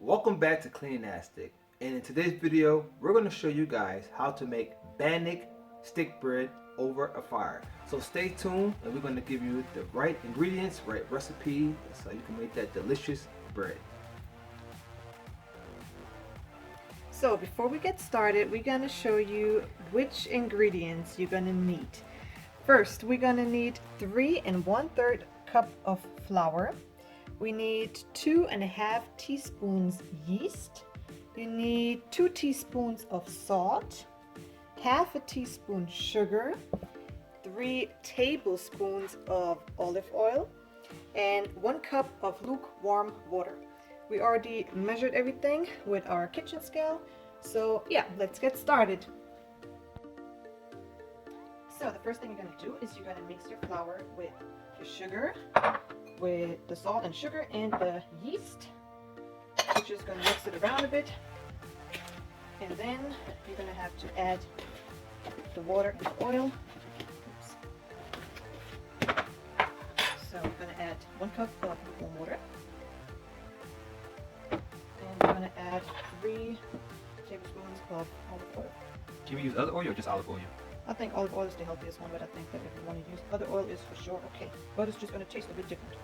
Welcome back to Cleanastic, and in today's video we're going to show you guys how to make Bannock stick bread over a fire. So stay tuned and we're going to give you the right ingredients, right recipe so you can make that delicious bread. So before we get started, we're going to show you which ingredients you're going to need. First, we're going to need 3 1/3 cup of flour. We need 2.5 teaspoons yeast. You need 2 teaspoons of salt, half a teaspoon sugar, 3 tablespoons of olive oil, and 1 cup of lukewarm water. We already measured everything with our kitchen scale, so yeah, let's get started. So the first thing you're going to do is you're going to mix your flour with your sugar, with the salt and sugar and the yeast. You're just going to mix it around a bit, and then you're going to have to add the water and the oil. Oops. So I'm going to add 1 cup of warm water, and I'm going to add 3 tablespoons of olive oil. Can we use other oil or just olive oil? I think olive oil is the healthiest one, but I think that if you want to use other oil is for sure okay. But it's just going to taste a bit different.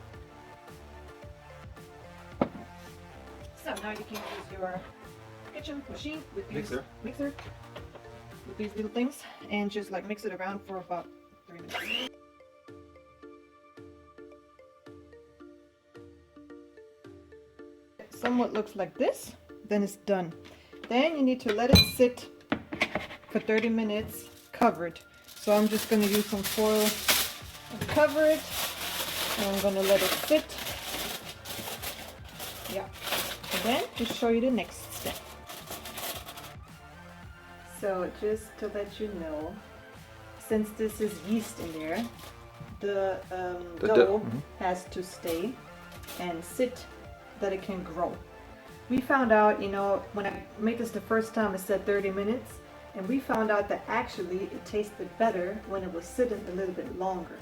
So now you can use your kitchen machine with these mixer with these little things and just like mix it around for about 3 minutes. Somewhat looks like this, then it's done. Then you need to let it sit for 30 minutes covered. So I'm just going to use some foil and cover it, and I'm going to let it sit. Yeah, and then to show you the next step. So just to let you know, since this is yeast in there, the dough has to stay and sit that it can grow. We found out, when I made this the first time, it said 30 minutes. And we found out that actually it tasted better when it was sitting a little bit longer.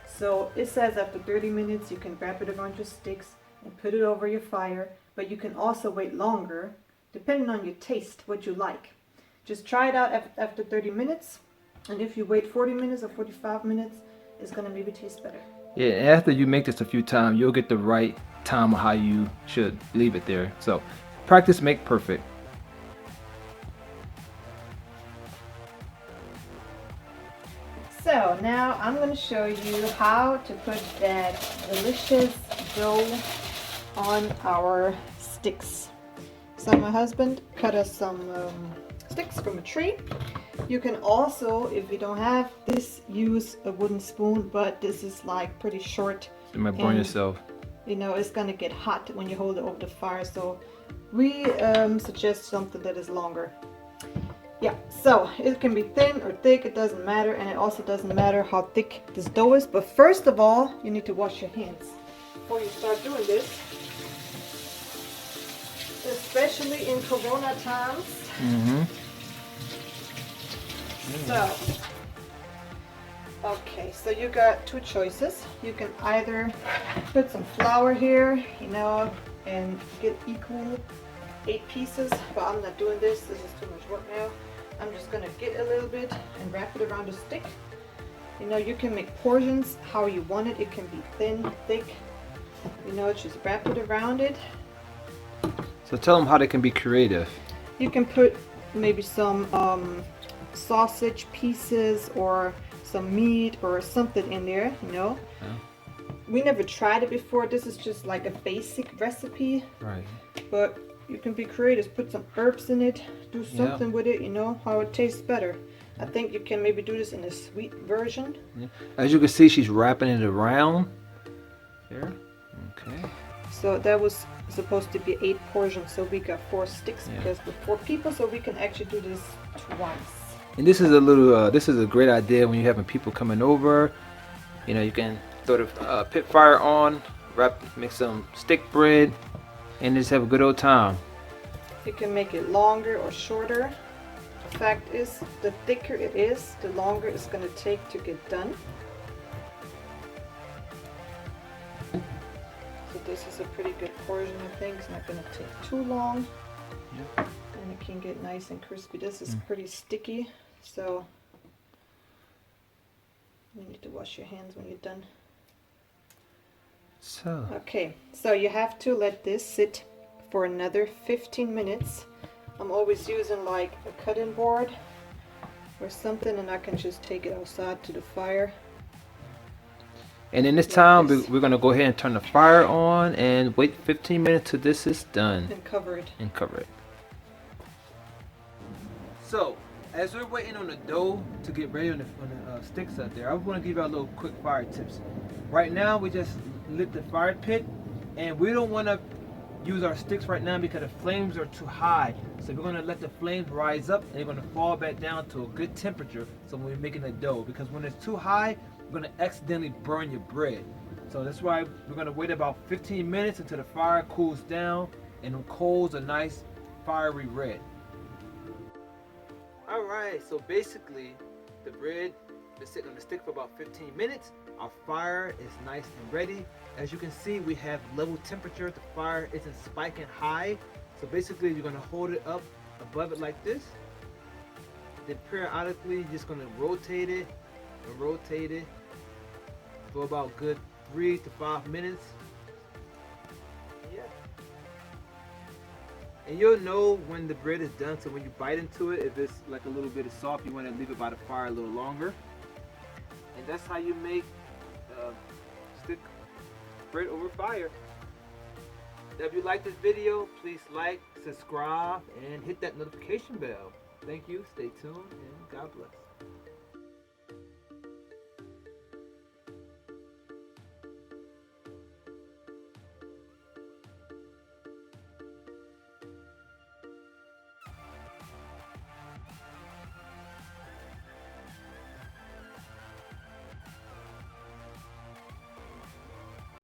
So it says after 30 minutes you can wrap it around your sticks and put it over your fire, but you can also wait longer depending on your taste, what you like. Just try it out after 30 minutes, and if you wait 40 minutes or 45 minutes, it's going to maybe taste better. Yeah, after you make this a few times, you'll get the right time of how you should leave it there. So practice make perfect. So now I'm going to show you how to put that delicious dough on our sticks. So my husband cut us some sticks from a tree. You can also, if you don't have this, use a wooden spoon, but this is like pretty short. You might burn yourself. It's going to get hot when you hold it over the fire, so we suggest something that is longer. Yeah, so it can be thin or thick, it doesn't matter, and it also doesn't matter how thick this dough is. But first of all, you need to wash your hands before you start doing this, especially in Corona times. So, okay, so you got 2 choices. You can either put some flour here, and get equal 8 pieces, but I'm not doing this. This is too much work now. I'm just gonna get a little bit and wrap it around the stick. You can make portions how you want it. It can be thin, thick. Just wrap it around it. So tell them how they can be creative. You can put maybe some sausage pieces or some meat or something in there. Yeah. We never tried it before. This is just like a basic recipe. Right. But you can be creative, put some herbs in it, do something with it, how it tastes better. I think you can maybe do this in a sweet version. Yeah. As you can see, she's wrapping it around here. Okay. So that was supposed to be 8 portions, so we got 4 sticks because we're 4 people, so we can actually do this twice. And this is a little, this is a great idea when you're having people coming over. You can throw the pit fire on, make some stick bread, and just have a good old time. You can make it longer or shorter. The fact is, the thicker it is, the longer it's going to take to get done. So this is a pretty good portion, I think. It's not going to take too long. Yep. And it can get nice and crispy. This is pretty sticky, so you need to wash your hands when you're done. So. Okay, so you have to let this sit for another 15 minutes. I'm always using like a cutting board or something, and I can just take it outside to the fire. And in this time, we're going to go ahead and turn the fire on and wait 15 minutes till this is done. And cover it. And cover it. So, as we're waiting on the dough to get ready on the sticks out there, I want to give you a little quick fire tips. Right now, we just lit the fire pit, and we don't want to use our sticks right now because the flames are too high. So we're going to let the flames rise up, and they're going to fall back down to a good temperature. So when we're making the dough, because when it's too high, we're going to accidentally burn your bread. So that's why we're going to wait about 15 minutes until the fire cools down and the coals are nice fiery red. Alright, so basically the bread is sitting on the stick for about 15 minutes. Our fire is nice and ready. As you can see, we have level temperature. The fire isn't spiking high. So basically you're going to hold it up above it like this. Then periodically you're just going to rotate it and rotate it for about good 3 to 5 minutes. Yeah. And you'll know when the bread is done, so when you bite into it, if it's like a little bit of soft, you want to leave it by the fire a little longer. And that's how you make stick bread over fire. Now, if you like this video, please like, subscribe, and hit that notification bell. Thank you, stay tuned, and God bless.